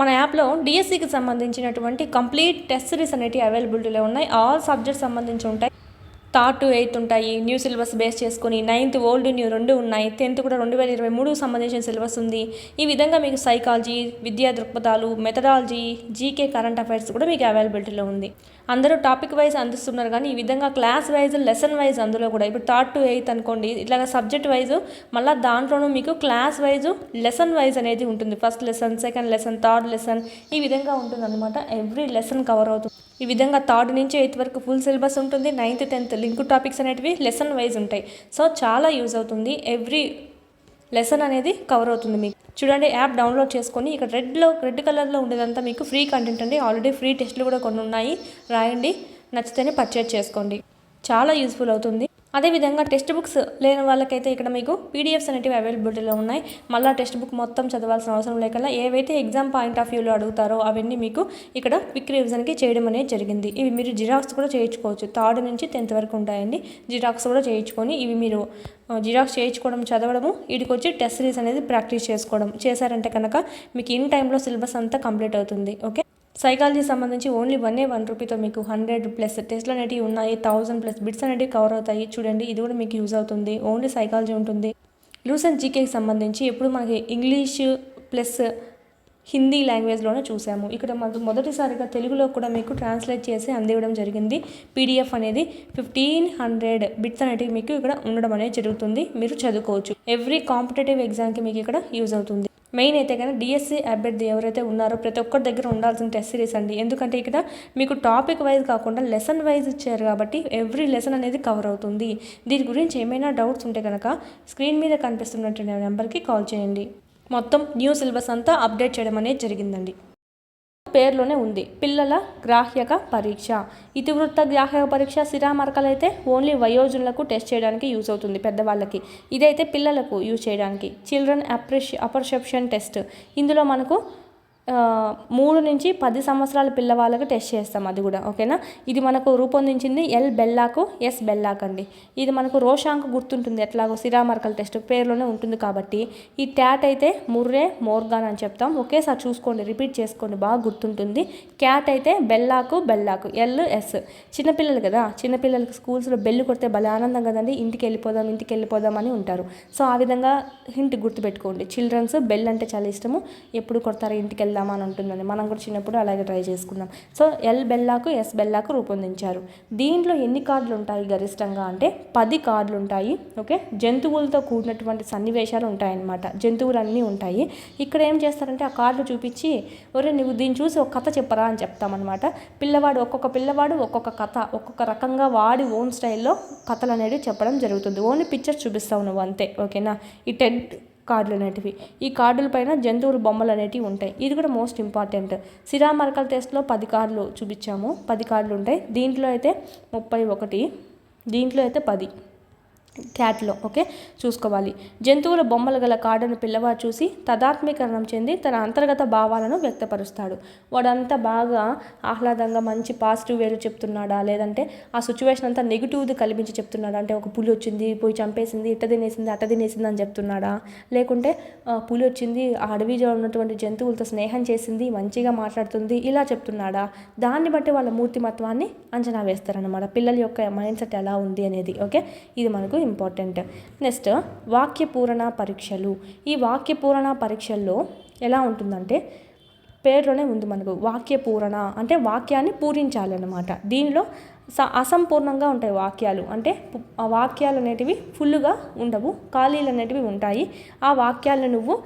మన యాప్లో డిఎస్సికి సంబంధించినటువంటి కంప్లీట్ టెస్ట్ సిరీస్ అనేవి అవైలబిలిటీలో ఉన్నాయి. ఆల్ సబ్జెక్ట్స్ సంబంధించి ఉంటాయి. థర్డ్ టు ఎయిత్ ఉంటాయి. న్యూ సిలబస్ బేస్ చేసుకుని 9th ఓల్డ్ న్యూ 2 ఉన్నాయి. 10th కూడా 2023 సంబంధించిన సిలబస్ ఉంది. ఈ విధంగా మీకు సైకాలజీ, విద్యా దృక్పథాలు, మెథడాలజీ, జీకే, కరెంట్ అఫైర్స్ కూడా మీకు అవైలబిలిటీలో ఉంది. అందరూ టాపిక్ వైజ్ అందిస్తున్నారు, కానీ ఈ విధంగా క్లాస్ వైజ్, లెసన్ వైజ్ అందులో కూడా ఇప్పుడు థర్డ్ టు ఎయిత్ అనుకోండి, ఇట్లా సబ్జెక్ట్ వైజ్ మళ్ళీ దాంట్లోనూ మీకు క్లాస్ వైజ్, లెసన్ వైజ్ అనేది ఉంటుంది. First lesson, second lesson, third lesson, ఈ విధంగా ఉంటుంది అనమాట. ఎవ్రీ లెసన్ కవర్ అవుతుంది. ఈ విధంగా 3rd నుంచి 8th వరకు ఫుల్ సిలబస్ ఉంటుంది. 9th 10th లింక్ టాపిక్స్ అనేటివి లెసన్ వైజ్ ఉంటాయి. సో చాలా యూజ్ అవుతుంది. ఎవ్రీ లెసన్ అనేది కవర్ అవుతుంది మీకు. చూడండి, యాప్ డౌన్లోడ్ చేసుకొని ఇక్కడ రెడ్ కలర్లో ఉండేదంతా మీకు ఫ్రీ కంటెంట్ అండి. ఆల్రెడీ ఫ్రీ టెస్ట్లు కూడా కొన్ని ఉన్నాయి. రాయండి, నచ్చితేనే పర్చేజ్ చేసుకోండి. చాలా యూస్ఫుల్ అవుతుంది. అదేవిధంగా టెక్స్ట్ బుక్స్ లేని వాళ్ళకైతే ఇక్కడ మీకు పీడిఎఫ్స్ అనేవి అవైలబిలిటీలో ఉన్నాయి. మళ్ళీ టెక్స్ట్ బుక్ మొత్తం చదవాల్సిన అవసరం లేకుండా ఏవైతే ఎగ్జామ్ పాయింట్ ఆఫ్ వ్యూలో అడుగుతారో అవన్నీ మీకు ఇక్కడ క్విక్ రివిజన్కి చేయడం అనేది జరిగింది. ఇవి మీరు జిరాక్స్ కూడా చేయించుకోవచ్చు. 3rd నుంచి 10th వరకు ఉంటాయండి. జిరాక్స్ కూడా చేయించుకొని ఇవి మీరు జిరాక్స్ చేయించుకోవడం, చదవడము, వీటికి వచ్చి టెస్ట్ సిరీస్ అనేది ప్రాక్టీస్ చేసుకోవడం చేశారంటే కనుక మీకు ఇన్ టైంలో సిలబస్ అంతా కంప్లీట్ అవుతుంది. ఓకే, సైకాలజీ సంబంధించి ఓన్లీ 1 రూపీతో మీకు 100+ టెస్ట్లు అనేవి ఉన్నాయి. 1000+ బిట్స్ అనేవి కవర్ అవుతాయి. చూడండి, ఇది కూడా మీకు యూజ్ అవుతుంది. ఓన్లీ సైకాలజీ ఉంటుంది. లూసెంట్ జీకేకి సంబంధించి ఎప్పుడు మనకి ఇంగ్లీష్ ప్లస్ హిందీ లాంగ్వేజ్లోనే చూసాము. ఇక్కడ మనకు మొదటిసారిగా తెలుగులో కూడా మీకు ట్రాన్స్లేట్ చేసి అందివ్వడం జరిగింది. పీడిఎఫ్ అనేది 1500 బిట్స్ అనేవి మీకు ఇక్కడ ఉండడం అనేది జరుగుతుంది. మీరు చదువుకోవచ్చు. ఎవ్రీ కాంపిటేటివ్ ఎగ్జామ్కి మీకు ఇక్కడ యూజ్ అవుతుంది. మెయిన్ అయితే కానీ డిఎస్సి అభ్యర్థి ఎవరైతే ఉన్నారో ప్రతి ఒక్కరి దగ్గర ఉండాల్సిన టెస్ట్ సిరీస్ అండి. ఎందుకంటే ఇక్కడ మీకు టాపిక్ వైజ్ కాకుండా లెసన్ వైజ్ ఇచ్చారు కాబట్టి ఎవ్రీ లెసన్ అనేది కవర్ అవుతుంది. దీని గురించి ఏమైనా డౌట్స్ ఉంటే కనుక స్క్రీన్ మీద కనిపిస్తున్నటువంటి నెంబర్కి కాల్ చేయండి. మొత్తం న్యూ సిలబస్ అంతా అప్డేట్ చేయడం అనేది జరిగిందండి. పేరులోనే ఉంది పిల్లల గ్రాహ్యక పరీక్ష. ఇతివృత్త గ్రాహ్యక పరీక్ష సిరామర్కలు అయితే ఓన్లీ వయోజనులకు టెస్ట్ చేయడానికి యూజ్ అవుతుంది, పెద్దవాళ్ళకి. ఇదైతే పిల్లలకు యూజ్ చేయడానికి చిల్డ్రన్ అపర్సెప్షన్ టెస్ట్. ఇందులో మనకు 3 నుంచి 10 సంవత్సరాల పిల్లవాళ్ళకి టెస్ట్ చేస్తాం. అది కూడా ఓకేనా. ఇది మనకు రూపొందించింది ఎల్ బెల్లాకు, ఎస్ బెల్లాక్ అండి. ఇది మనకు రోషాంక్ గుర్తుంటుంది ఎట్లాగో సిరామర్కల్ టెస్ట్ పేరులోనే ఉంటుంది కాబట్టి. ఈ ట్యాట్ అయితే ముర్రే మోర్గాన్ అని చెప్తాం. ఒకేసారి చూసుకోండి, రిపీట్ చేసుకోండి, బాగా గుర్తుంటుంది. క్యాట్ అయితే బెల్లాకు ఎల్ ఎస్. చిన్నపిల్లలు కదా, చిన్నపిల్లలకి స్కూల్స్లో బెల్లు కొడితే భలే ఆనందం కదండి. ఇంటికి వెళ్ళిపోదాం అని ఉంటారు. సో ఆ విధంగా హింట్ గుర్తుపెట్టుకోండి. చిల్డ్రన్స్ బెల్ అంటే చాలా ఇష్టము. ఎప్పుడు కొడతారు, ఇంటికి అని ఉంటుందండి. మనం కూడా చిన్నప్పుడు అలాగే ట్రై చేసుకున్నాం. సో ఎల్ బెల్లాకు, ఎస్ బెల్లాకు రూపొందించారు. దీంట్లో ఎన్ని కార్డులు ఉంటాయి గరిష్టంగా అంటే 10 కార్డులు ఉంటాయి. ఓకే, జంతువులతో కూడినటువంటి సన్నివేశాలు ఉంటాయన్నమాట. జంతువులు అన్నీ ఉంటాయి. ఇక్కడ ఏం చేస్తారంటే ఆ కార్డులు చూపించి, ఒరే నువ్వు దీన్ని చూసి ఒక కథ చెప్పరా అని చెప్తామన్నమాట. ఒక్కొక్క పిల్లవాడు ఒక్కొక్క కథ, ఒక్కొక్క రకంగా వాడి ఓన్ స్టైల్లో కథలు అనేవి చెప్పడం జరుగుతుంది. ఓన్లీ పిక్చర్స్ చూపిస్తావు నువ్వు అంతే. ఓకేనా. ఈ టెడ్ కార్డులు అనేటివి, ఈ కార్డుల పైన జంతువుల బొమ్మలు అనేటివి ఉంటాయి. ఇది కూడా మోస్ట్ ఇంపార్టెంట్. సిరామర్కల్ టెస్ట్లో 10 కార్డులు చూపించాము. 10 కార్డులు ఉంటాయి. దీంట్లో అయితే 31, దీంట్లో అయితే 10 క్యాట్లో. ఓకే, చూసుకోవాలి. జంతువుల బొమ్మలు గల కార్డును పిల్లవాడు చూసి తదాత్మీకరణం చెంది తన అంతర్గత భావాలను వ్యక్తపరుస్తాడు. వాడంతా బాగా ఆహ్లాదంగా మంచి పాజిటివ్ వేలు చెప్తున్నాడా, లేదంటే ఆ సిచ్యువేషన్ అంతా నెగిటివ్ది కల్పించి చెప్తున్నాడా, అంటే ఒక పులి వచ్చింది, పోయి చంపేసింది, ఇట్ట తినేసింది అని చెప్తున్నాడా, లేకుంటే పులి వచ్చింది, ఆ అడవిలో ఉన్నటువంటి జంతువులతో స్నేహం చేసింది, మంచిగా మాట్లాడుతుంది, ఇలా చెప్తున్నాడా, దాన్ని బట్టి వాళ్ళ మూర్తిమత్వాన్ని అంచనా వేస్తారనమాట. పిల్లల యొక్క మైండ్ సెట్ ఎలా ఉంది అనేది. ఓకే, ఇది మనకు ఇంపార్టెంట్. నెక్స్ట్ వాక్య పూరణ పరీక్షలు. ఈ వాక్య పూరణ పరీక్షల్లో ఎలా ఉంటుందంటే పేరులోనే ఉంది మనకు వాక్య పూరణ అంటే వాక్యాన్ని పూరించాలి అన్నమాట. దీనిలో అసంపూర్ణంగా ఉంటాయి వాక్యాలు. అంటే ఆ వాక్యాలు అనేటివి ఫుల్గా ఉండవు, ఖాళీలు అనేటివి ఉంటాయి. ఆ వాక్యాలను నువ్వు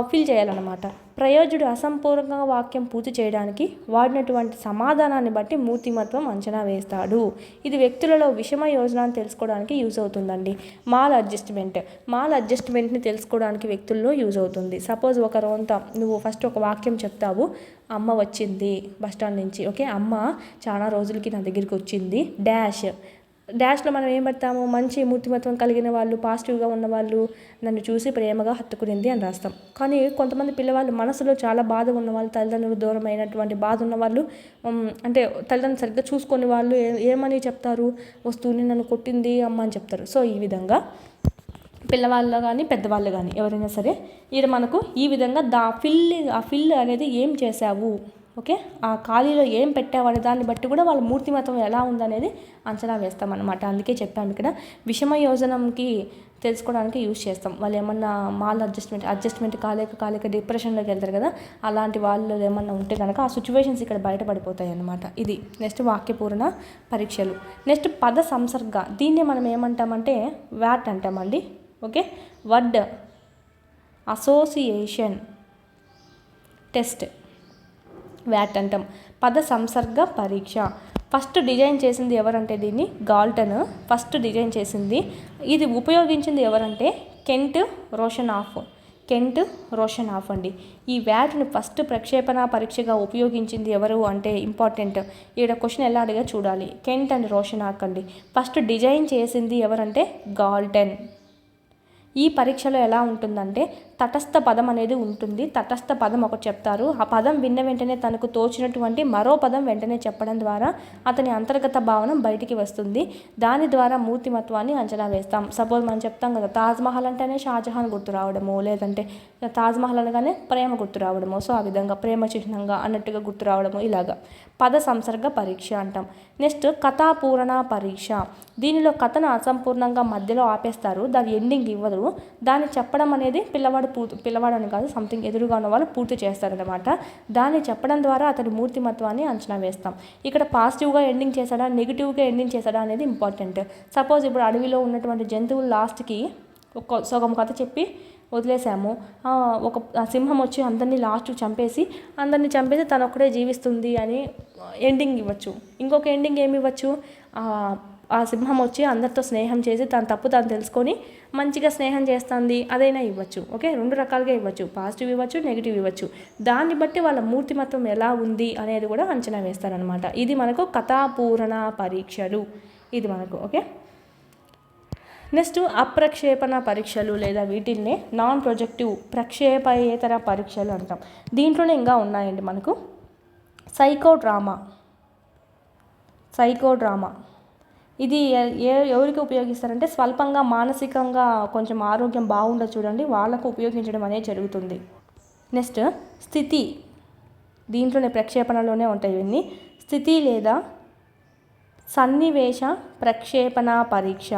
ఫిల్ చేయాలన్నమాట. ప్రయోజుడు అసంపూర్ణంగా వాక్యం పూర్తి చేయడానికి వాడినటువంటి సమాధానాన్ని బట్టి మూర్తిమత్వం అంచనా వేస్తాడు. ఇది వ్యక్తులలో విషమ యోజనాన్ని తెలుసుకోవడానికి యూజ్ అవుతుందండి. మాల్ అడ్జస్ట్మెంట్ని తెలుసుకోవడానికి వ్యక్తుల్లో యూజ్ అవుతుంది. సపోజ్ ఒక రోజంతా నువ్వు ఫస్ట్ ఒక వాక్యం చెప్తావు, అమ్మ వచ్చింది బస్టాండ్ నుంచి. ఓకే, అమ్మ చాలా రోజులకి నా దగ్గరికి వచ్చింది డాష్లో మనం ఏం పెడతాము, మంచి మూర్తిమత్వం కలిగిన వాళ్ళు, పాజిటివ్గా ఉన్నవాళ్ళు, నన్ను చూసి ప్రేమగా హత్తుకునింది అని రాస్తాం. కానీ కొంతమంది పిల్లవాళ్ళు మనసులో చాలా బాధ ఉన్నవాళ్ళు, తల్లిదండ్రులు దూరం అయినటువంటి బాధ ఉన్నవాళ్ళు, అంటే తల్లిదండ్రులు సరిగ్గా చూసుకొని వాళ్ళు ఏమని చెప్తారు, వస్తువుని నన్ను కొట్టింది అమ్మ అని చెప్తారు. సో ఈ విధంగా పిల్లవాళ్ళు కానీ పెద్దవాళ్ళు కానీ ఎవరైనా సరే ఇక్కడ మనకు ఈ విధంగా ఆ ఫిల్ అనేది ఏం చేసావు, ఓకే, ఆ ఖాళీలో ఏం పెట్టావు అనే దాన్ని బట్టి కూడా వాళ్ళ మూర్తిమత్వం ఎలా ఉందనేది అంచనా వేస్తామన్నమాట. అందుకే చెప్పాము ఇక్కడ విషమ యోజనంకి తెలుసుకోవడానికి యూజ్ చేస్తాం. వాళ్ళు ఏమన్నా అడ్జస్ట్మెంట్ కాలేక డిప్రెషన్లోకి వెళ్తారు కదా, అలాంటి వాళ్ళు ఏమన్నా ఉంటే కనుక ఆ సిచ్యువేషన్స్ ఇక్కడ బయటపడిపోతాయి అన్నమాట. ఇది నెక్స్ట్ వాక్యపూరణ పరీక్షలు. నెక్స్ట్ పద సంసర్గ, దీన్ని మనం ఏమంటామంటే వ్యాట్ అంటామండి. Okay, word association test VAT అంటాం. పద సంసర్గ పరీక్ష ఫస్ట్ డిజైన్ చేసింది ఎవరంటే దీన్ని గాల్టన్ ఫస్ట్ డిజైన్ చేసింది. ఇది ఉపయోగించింది ఎవరంటే కెంట్ రోషన్ ఆఫ్ అండి. ఈ వ్యాట్ని ఫస్ట్ ప్రక్షేపణ పరీక్షగా ఉపయోగించింది ఎవరు అంటే ఇంపార్టెంట్, ఇక్కడ క్వశ్చన్ ఎలా అడిగా చూడాలి. కెంట్ అండ్ రోషన్ ఆఫ్ అండి. ఫస్ట్ డిజైన్ చేసింది ఎవరంటే గాల్టన్. ఈ పరీక్షలో ఎలా ఉంటుందంటే తటస్థ పదం అనేది ఉంటుంది. తటస్థ పదం ఒకటి చెప్తారు, ఆ పదం విన్న వెంటనే తనకు తోచినటువంటి మరో పదం వెంటనే చెప్పడం ద్వారా అతని అంతర్గత భావన బయటికి వస్తుంది. దాని ద్వారా మూర్తిమత్వాన్ని అంచనా వేస్తాం. సపోజ్ మనం చెప్తాం కదా, తాజ్మహల్ అంటేనే షాజహాన్ గుర్తు రావడము, లేదంటే తాజ్మహల్ అనగానే ప్రేమ గుర్తు రావడము, సో ఆ విధంగా ప్రేమ చిహ్నంగా అన్నట్టుగా గుర్తు రావడము, ఇలాగా పద సంసర్గ పరీక్ష అంటాం. నెక్స్ట్ కథాపూరణ పరీక్ష. దీనిలో కథను అసంపూర్ణంగా మధ్యలో ఆపేస్తారు, దాని ఎండింగ్ ఇవ్వదు. దాన్ని చెప్పడం అనేది పిల్లవాడు అని కాదు, సంథింగ్ ఎదురుగా ఉన్న వాళ్ళు పూర్తి చేస్తారనమాట. దాన్ని చెప్పడం ద్వారా అతని మూర్తిమత్వాన్ని అంచనా వేస్తాం. ఇక్కడ పాజిటివ్గా ఎండింగ్ చేశాడా, నెగిటివ్గా ఎండింగ్ చేశాడా అనేది ఇంపార్టెంట్. సపోజ్ ఇప్పుడు అడవిలో ఉన్నటువంటి జంతువులు లాస్ట్కి సగం కథ చెప్పి వదిలేసాము, ఒక సింహం వచ్చి అందరినీ లాస్ట్ చంపేసి తను ఒక్కడే జీవిస్తుంది అని ఎండింగ్ ఇవ్వచ్చు. ఇంకొక ఎండింగ్ ఏమి ఇవ్వచ్చు, ఆ సింహం వచ్చి అందరితో స్నేహం చేసి తన తప్పు తాను తెలుసుకొని మంచిగా స్నేహం చేస్తుంది, అదైనా ఇవ్వచ్చు. ఓకే, రెండు రకాలుగా ఇవ్వచ్చు, పాజిటివ్ ఇవ్వచ్చు, నెగిటివ్ ఇవ్వచ్చు. దాన్ని బట్టి వాళ్ళ మూర్తిమత్వం ఎలా ఉంది అనేది కూడా అంచనా వేస్తారనమాట. ఇది మనకు కథాపూరణ పరీక్షలు, ఇది మనకు. ఓకే, నెక్స్ట్ అప్రక్షేపణ పరీక్షలు లేదా వీటిల్నే నాన్ ప్రొజెక్టివ్ ప్రక్షేపయేతర పరీక్షలు అంటాం. దీంట్లోనే ఇంకా ఉన్నాయండి మనకు సైకోడ్రామా. ఇది ఎవరికి ఉపయోగిస్తారంటే స్వల్పంగా మానసికంగా కొంచెం ఆరోగ్యం బాగుండదు చూడండి, వాళ్ళకు ఉపయోగించడం అనేది జరుగుతుంది. నెక్స్ట్ స్థితి, దీంట్లోనే ప్రక్షేపణలోనే ఉంటాయి ఇవన్నీ. స్థితి లేదా సన్నివేశ ప్రక్షేపణ పరీక్ష.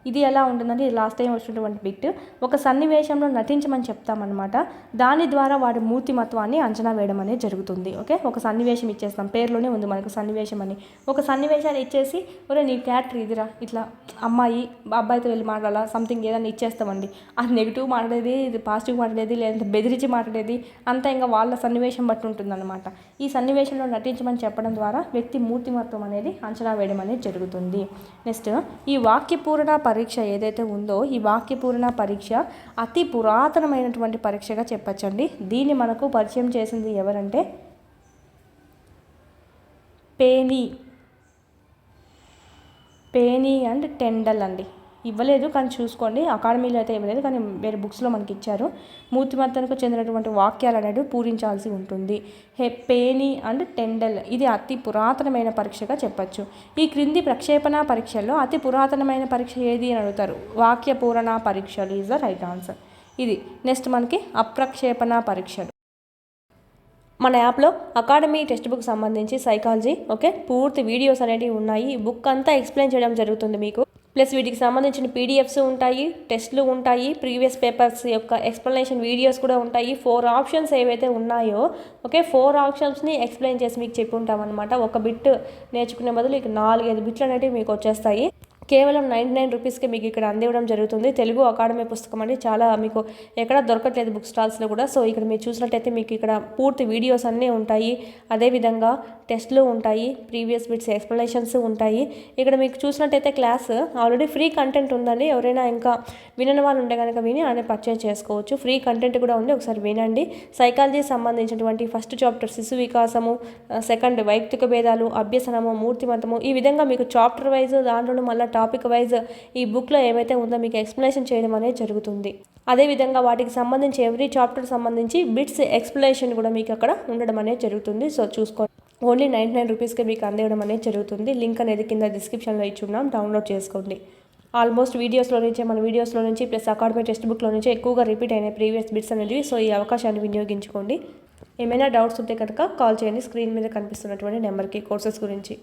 ఇది ఎలా ఉంటుందంటే ఇది లాస్ట్ టైం వచ్చినటువంటి బిట్. ఒక సన్నివేశంలో నటించమని చెప్తామన్నమాట, దాని ద్వారా వాడి మూర్తిమత్వాన్ని అంచనా వేయడం అనేది జరుగుతుంది. ఓకే, ఒక సన్నివేశం ఇచ్చేస్తాం, పేరులోనే ఉంది మనకు సన్నివేశం అని. ఒక సన్నివేశాన్ని ఇచ్చేసి ఒరే నీ క్యారెక్టర్ ఇదిరా, ఇట్లా అమ్మాయి అబ్బాయితో వెళ్ళి మాట్లాడాలా, సంథింగ్ ఏదైనా ఇచ్చేస్తామండి. అది నెగిటివ్ మాట్లాడేది, ఇది పాజిటివ్ మాట్లాడేది, లేదంటే బెదిరించి మాట్లాడేది, అంతా ఇంకా వాళ్ళ సన్నివేశం బట్టి ఉంటుందన్నమాట. ఈ సన్నివేశంలో నటించమని చెప్పడం ద్వారా వ్యక్తి మూర్తిమత్వం అనేది అంచనా వేయడం అనేది జరుగుతుంది. నెక్స్ట్ ఈ వాక్యపూరణ పరీక్ష ఏదైతే ఉందో, ఈ వాక్యపూరణ పరీక్ష అతి పురాతనమైనటువంటి పరీక్షగా చెప్పచ్చండి. దీన్ని మనకు పరిచయం చేసింది ఎవరంటే పేనీ అండ్ టెండల్ అండి. ఇవ్వలేదు కానీ చూసుకోండి, అకాడమీలో అయితే ఇవ్వలేదు కానీ వేరే బుక్స్లో మనకి ఇచ్చారు. మూర్తిమత్వానికి చెందినటువంటి వాక్యాలు అనేవి పూరించాల్సి ఉంటుంది. పేనీ అండ్ టెండల్, ఇది అతి పురాతనమైన పరీక్షగా చెప్పచ్చు. ఈ క్రింది ప్రక్షేపణ పరీక్షల్లో అతి పురాతనమైన పరీక్ష ఏది అని అడుగుతారు. వాక్య పూరణ పరీక్షలు ఈజ్ ద రైట్ ఆన్సర్. ఇది నెక్స్ట్ మనకి అప్రక్షేపణ పరీక్షలు. మన యాప్లో అకాడమీ టెక్స్ట్ బుక్ సంబంధించి సైకాలజీ ఓకే పూర్తి వీడియోస్ అనేవి ఉన్నాయి. బుక్ అంతా ఎక్స్ప్లెయిన్ చేయడం జరుగుతుంది మీకు. ప్లస్ వీటికి సంబంధించిన పీడిఎఫ్స్ ఉంటాయి, టెస్ట్లు ఉంటాయి, ప్రీవియస్ పేపర్స్ యొక్క ఎక్స్ప్లెనేషన్ వీడియోస్ కూడా ఉంటాయి. 4 ఆప్షన్స్ ఏవైతే ఉన్నాయో ఓకే 4 ఆప్షన్స్ని ఎక్స్ప్లెయిన్ చేసి మీకు చెప్పి ఉంటామన్నమాట. ఒక బిట్ నేర్చుకునే బదులు ఇక 4-5 బిట్లు అనేవి మీకు వచ్చేస్తాయి. కేవలం 99 రూపీస్కి మీకు ఇక్కడ అందివ్వడం జరుగుతుంది. తెలుగు అకాడమీ పుస్తకం అండి, చాలా మీకు ఎక్కడ దొరకట్లేదు బుక్ స్టాల్స్లో కూడా. సో ఇక్కడ మీరు చూసినట్టయితే మీకు ఇక్కడ పూర్తి వీడియోస్ అన్నీ ఉంటాయి, అదేవిధంగా టెస్ట్లు ఉంటాయి, ప్రీవియస్ బిట్స్ ఎక్స్ప్లెనేషన్స్ ఉంటాయి. ఇక్కడ మీకు చూసినట్టయితే క్లాస్ ఆల్రెడీ ఫ్రీ కంటెంట్ ఉందండి. ఎవరైనా ఇంకా వినని వాళ్ళు ఉంటే కనుక విని ఆయన పర్చేజ్ చేసుకోవచ్చు. ఫ్రీ కంటెంట్ కూడా ఉంది, ఒకసారి వినండి. సైకాలజీ సంబంధించినటువంటి ఫస్ట్ చాప్టర్ శిశు వికాసము, సెకండ్ వైయక్తిక భేదాలు, అభ్యసనము, మూర్తిమత్వము, ఈ విధంగా మీకు చాప్టర్ వైజ్ దాంట్లోనూ మళ్ళీ టాపిక్ వైజ్ ఈ బుక్లో ఏవైతే ఉందో మీకు ఎక్స్ప్లెనేషన్ చేయడం అనేది జరుగుతుంది. అదేవిధంగా వాటికి సంబంధించి ఎవ్రీ చాప్టర్ సంబంధించి బిట్స్ ఎక్స్ప్లెనేషన్ కూడా మీకు అక్కడ ఉండడం అనేది జరుగుతుంది. సో చూసుకోండి, ఓన్లీ 99 రూపీస్కి మీకు అందివ్వడం అనేది జరుగుతుంది. లింక్ అనేది కింద డిస్క్రిప్షన్లో ఇచ్చున్నాం, డౌన్లోడ్ చేసుకోండి. ఆల్మోస్ట్ మన వీడియోస్లో నుంచి ప్లస్ అకాడమీ టెక్స్ట్ బుక్లో నుంచి ఎక్కువగా రిపీట్ అయిన ప్రీవియస్ బిట్స్ అనేవి. సో ఈ అవకాశాన్ని వినియోగించుకోండి. ఏమైనా డౌట్స్ ఉంటే కనుక కాల్ చేయండి స్క్రీన్ మీద కనిపిస్తున్నటువంటి నెంబర్కి కోర్సెస్ గురించి.